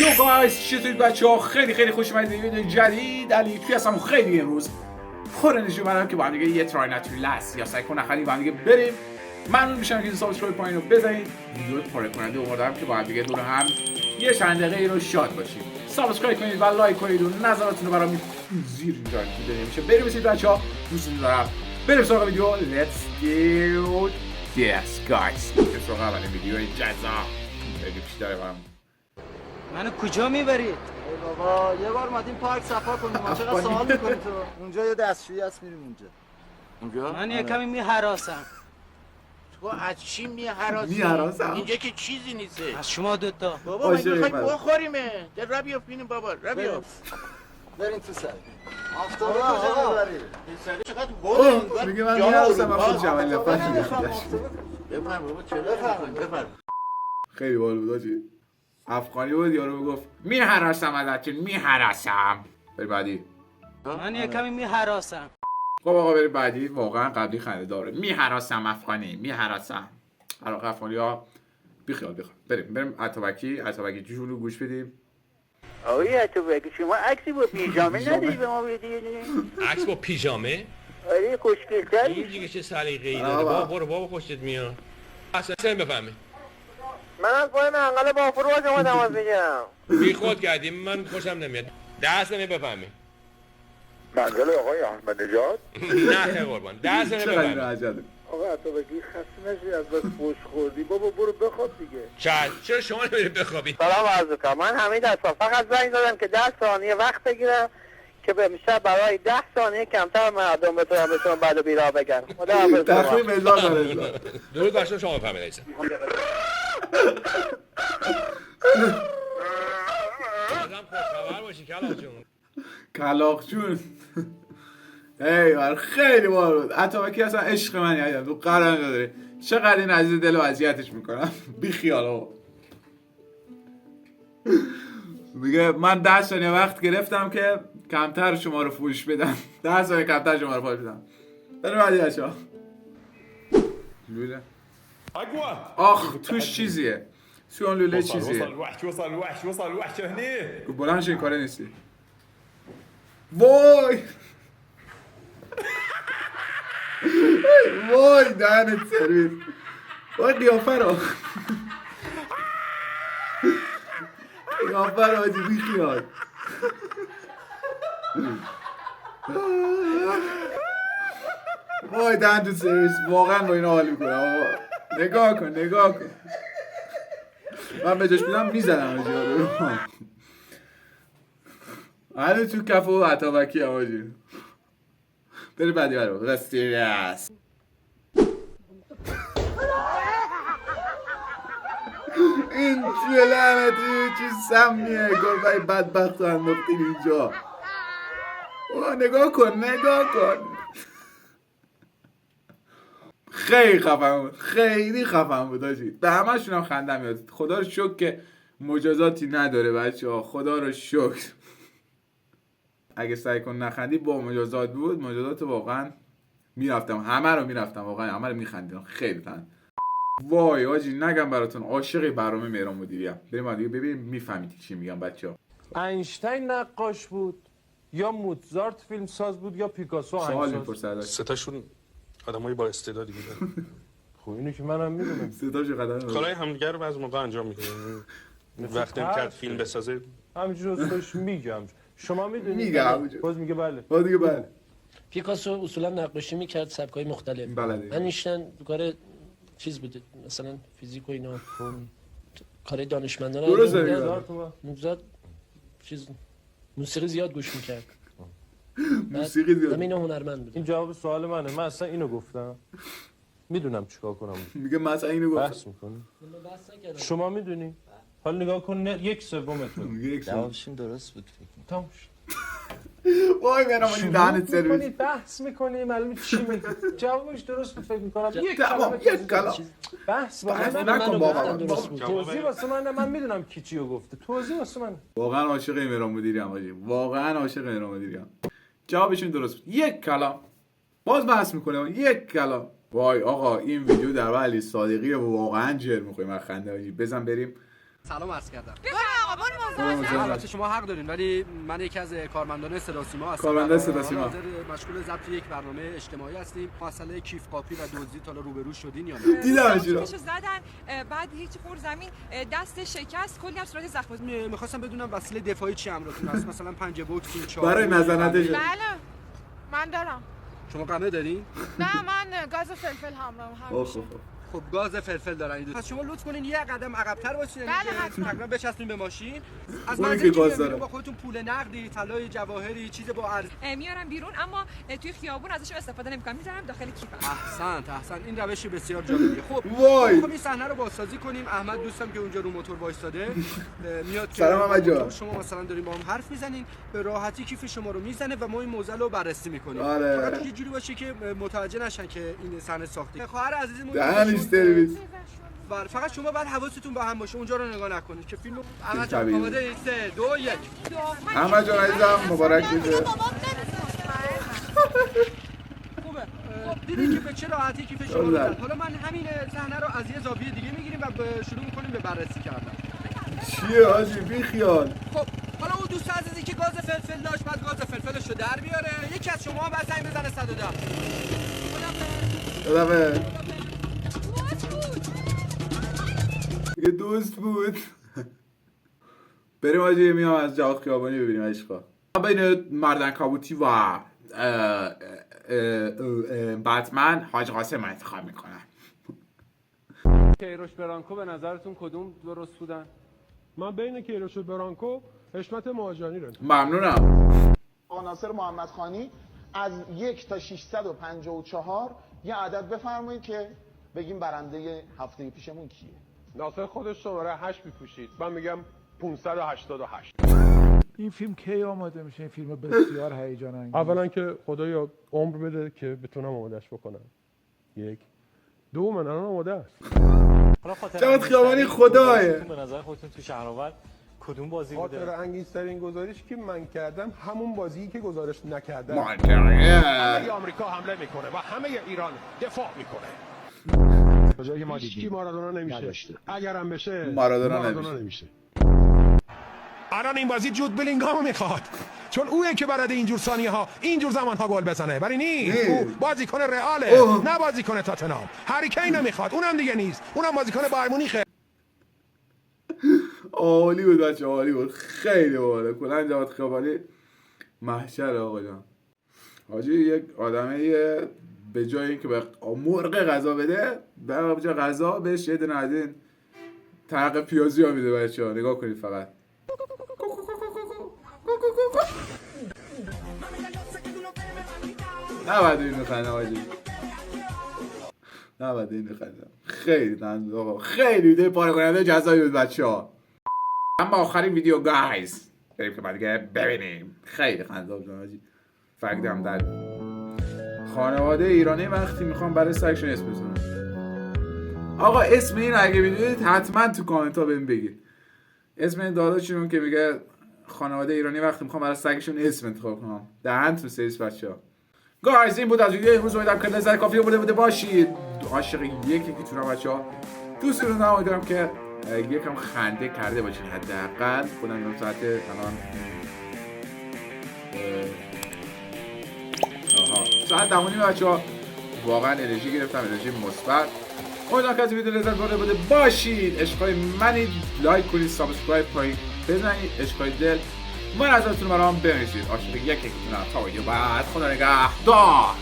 یو گایز چطورید بچه‌ها؟ خیلی خوش اومدید به ویدیو جدید. علی توی هستم خیلی امروز پر انرژی اومدم که با هم دیگه یه ترای ناتورلس یا سایکو نخلی با هم دیگه بریم. ممنون میشم که سابسکرایب پایین رو بزنید. ویدیو پاره کننده آوردم که با هم دیگه دور هم یه چند دقیقه رو شاد باشیم. سابسکرایب کنید و لایک کنید و نظراتتون رو برام زیر اینجا میشه. بریم بسید بچه‌ها. دوستتون دارم. بریم سراغ ویدیو. Let's do this guys. بریم سراغ اولین ویدیو جذاب. خیلی چی داره برام. منو کجا میبرید؟ ای بابا یه بار اومدیم پارک صفا کنیم. ما چقدر سوال می‌کنی تو؟ اونجا یه دستشویی هست میریم اونجا. من یه کمی میهراسم. تو از چی میهراسم؟ اینجا که چیزی نیسته. از شما دوتا. بابا ما میخوای بخوریمه. در را بیاف بینیم بابا. را بیاف. بریم تو سر. آفتابه کجا میبری؟ سر چقدر گل. میگه من میهراسم من خود جمعی بفرم بابا چرا بفرم. خیلی باحال بود آجی. افغانی بود یارو میگفت میهراسم ازتون میهراسم. بریم بعدی. من یه کمی میهراسم. خب آقا بریم بعدی. واقعا قبلی خنده داره. میهراسم افغانی میهراسم. علاقه افغانی ها بیخیال. بریم اتابکی جون رو گوش بدیم. آقای اتابکی شما عکسی با پیژامه نداری به ما بدی؟ عکس با پیژامه؟ آره خوشگل‌تر. این دیگه چه سلیقه‌ای داره. بابا خوشت میاد. اصلا بفهمی. من از پای منقل بافور اومدم از میگم. بی خود کردیم من خوشم نمیاد. درس بفهمی. منقل آقای احمد نژاد؟ نه قربان. درس بفهمی. آقا اتابکی خسته نشی از بس فوش خوردی. بابا برو بخواب دیگه. چرا شما نمیرید بخوابید؟ سلام عرض می‌کنم. من حمید هستم. فقط زنگ زدم که 10 ثانیه وقت بگیرم که به امشب برای 10 ثانیه کمتر مردم بتونن بعد بیراه بگن. خدا حافظ. تخمین هزار داره. درود بر شما بفهمید عزیزم. آدم خوشخبر باشی کلاغ جون. ای خیلی باحال بود. اتابکی اصلا عشق من یادم تو قرار نداره. چقدر این عزیز دل و اذیتش میکنم. بی خیال آقا. میگه من 10 ثانیه وقت گرفتم که کمتر شما رو فوش بدم. 10 ثانیه کمتر شما رو فوش بدم. بریم بعدی بچه‌ها. لوله. آخ توش چیزیه. تو اون لوله چیزیه. وصل هنی. بلند شو این کاره نیستی. وای وای دهنت سرویس. وای قیافه رو آجی بی خیال. وای دهنت سرویس. واقعا با این حال میکنم. نگاه کن من به جاش بودم میزنم آجی رو. هنو تو کف و اتابکی هم آجی. بری بعدی برو رستیریاس. این چیه لعنتی چی سمیه. گربه بدبخت رو انداختین اینجا. نگاه کن خیلی خفن بود آجی. به همه شون هم خنده میاد. خدا رو شکر که مجازاتی نداره بچه ها. خدا رو شکر. اگه سعی کن نخندی با مجازات بود. مجازات واقعا میرفتم. همه رو میخندیدم. خیلی تن. وای آجی نگم براتون عاشق برنامه مهران مدیریم. بریم دیگه ببینیم میفهمید چی میگم بچه‌ها. اینشتین نقاش بود یا موزارت فیلم ساز بود یا پیکاسو آهنگساز. سه تاشون آدمای با استعدادی بودن. خب اینو که منم میدونم. سه تاشو قدم کارهای همدیگه رو بعضی موقع انجام میدن. وقتی کرد فیلم بسازه همینجوری راستش میگم. شما میدونید؟ میگم. باز میگه بله. بله. پیکاسو اصولا نقاشی میکرد سبکای مختلف. بله. اینشتین کار چیز بوده مثلا فیزیک و اینا. کار دانشمندانه. موزارت چیز موسیقی زیاد گوش میکرد. همین هنرمند بود. این جواب سوال منه. من اصلا اینو گفتم. میدونم چیکار کنم. میگه مثلا اینو گفتم. بحث میکنی. شما میدونی. حالا نگاه کن 1/3 تو. جوابشون درست بود فکر کنم. تمام شد. وای منم این دهنت سرویس. بحث میکنی معلومه چی میگی. جوابش درست بود فکر میکنم. یک کلام بحث نکن بابا. توضیح واسه من میدونم کی چیو گفته. توضیح واسه من. واقعا عاشق مهران مدیریم آجی. واقعا عاشق مهران مدیریم. جوابشون درست بود. یک کلام. باز بحث میکنه. یک کلام. وای آقا این ویدیو در علی صادقی واقعا جر میخویم از خنده آجی. بزن بریم. سلام عرض کردم. بفرمایید البته شما حق دارین، ولی من یکی از کارمندان صدا سیما هستم. کارمند صدا سیما. حاضر مشغول ضبط یک برنامه اجتماعی هستیم. مسئله کیف کاپی و دزدی تا روبرو شدین یا نه؟ دیدمش رو. زدن بعد هیچ خور زمین دست شکست، کلی هم صورت زخم. می‌خواستم بدونم وسیله دفاعی چی همراهتون هست؟ مثلا پنجه بوکس، چاقو. برای نزنندش. بله من دارم. شما قمه دارین؟ نه من گاز فلفل همراهم. خب گاز فلفل دارن. پس شما لطف کنین یه قدم عقب‌تر باشین. بله تقریبا بچسبین به ماشین. از اونی منزل که گاز که داره. با خودتون پول نقدی، طلای جواهری، چیز با ارزش میارم بیرون، اما توی خیابون ازش استفاده نمی‌کنم، میذارم داخل کیفم. احسن این روش بسیار جالبیه. خب وای. می‌خوام این صحنه رو بازسازی کنیم. احمد دوستم که اونجا رو موتور وایساده میاد که سلام احمد جان. شما مثلا داریم با هم حرف میزنین، به راحتی کیف شما رو میزنه و ما این موزه رو بررسی می‌کنیم. آره. فقط یه جوری باشه که متوجه نشن که این صحنه ساخته. خواهر عزیزمون دهنش سرویس. فقط شما باید حواستون به هم باشه، اونجا رو نگاه نکنید که فیلم احمد طبیعی. جان آماده 3 2 1 احمد جان عزیزم مبارک بشه. خوبه. دیدی که به چه راحتی کیف شما رو زد. حالا من همین صحنه رو از یه زاویه دیگه میگیریم و شروع می‌کنیم به بررسی کردن. چیه حاجی بی خیال. خب حالا اون دوست عزیزی که گاز فلفل داشت، بعد گاز فلفلش رو در بیاره. یکی از شما بعد زنگ بزنه 110. خدافظ. دیگه دوست بود. بریم حاجی میام از جواد خیابانی ببینیم عشقا. بین مردن کابوتی و بتمن حاج قاسم انتخاب میکنم. کیروش برانکو به نظرتون کدوم درست بودن؟ من بین کیروش و برانکو حشمت مهاجانی رو ممنونم. آقا ناصر محمدخانی از 1 تا 654 یه عدد بفرمایید که بگیم برنده هفته پیشمون کیه. ناصر خودش شماره 8 میپوشید، من میگم 588. این فیلم کی آماده میشه؟ این فیلم بسیار هیجان انگیز. اولا که خدایا عمر بده که بتونم آمادهش بکنم. 1 2 من الان آماده است. جواد خیابانی خداه. به نظر خودتون تو شهرآور کدوم بازی بوده؟ خاطر انگیزترین گزارش که من کردم همون بازی که گزارش نکردم. همه آمریکا حمله میکنه و همه ایران دفاع میکنه. کجایی که ما دیدیم مارادونا نمیشه. اگرم بشه مارادونا نمیشه. الان این بازی جود بلینگهام میخواد، چون اویه که بلد اینجور ثانیه ها اینجور زمان ها گل بزنه، ولی نیست. او بازیکن رئاله، نه بازیکن تاتنهام. هری کین نمیخواد، اونم دیگه نیست، اونم بازیکن بایر مونیخه. عالی بود بچه، عالی بود، خیلی باحال. کلا جواد خیابانی محشر آقا جان. حاجی یک آدمه به جای اینکه به مرغ غذا بده، به جای غذا بهش یه دونه از این ترق پیازی ها میده بچه‌ها. نگاه کنید فقط. نباید این بخنده حاجی، نباید این بخنده. خیلی تنز آقا، خیلی ویدیو پاره کننده جزایی بود بچه‌ها. اما آخرین ویدیو گایز بریم که بعد دیگه ببینیم. خیلی خنده بود حاجی. فکرم در خانواده ایرانی وقتی میخوام برای سگشون اسم بزنم. آقا اسم این اگه میدونید حتما تو کامنت ها بهم بگید. اسم این داداشون که میگه خانواده ایرانی وقتی میخوام برای سگشون اسم انتخاب کنم. دهنتون سرویس بچه‌ها. گایز این بود از ویدیو امروز. امیدوارم که لذت کافی بوده باشید. عاشق یکی که تونم بچه‌ها. دوستتون دارم. امیدوارم که یکم خنده کرده باشید حداقل. خودم این ساعت الان ساعت 10:30 بچه‌ها واقعا انرژی گرفتم، انرژی مثبت. امیدوارم که از ویدیو لذت برده بوده باشید. عشقای منید، لایک کنید، سابسکرایب کنید، بزنید عشقای دل. من ازتون برام بنویسید. عاشق یکی که تونم. تا ویدیو بعد، خدا نگهدار.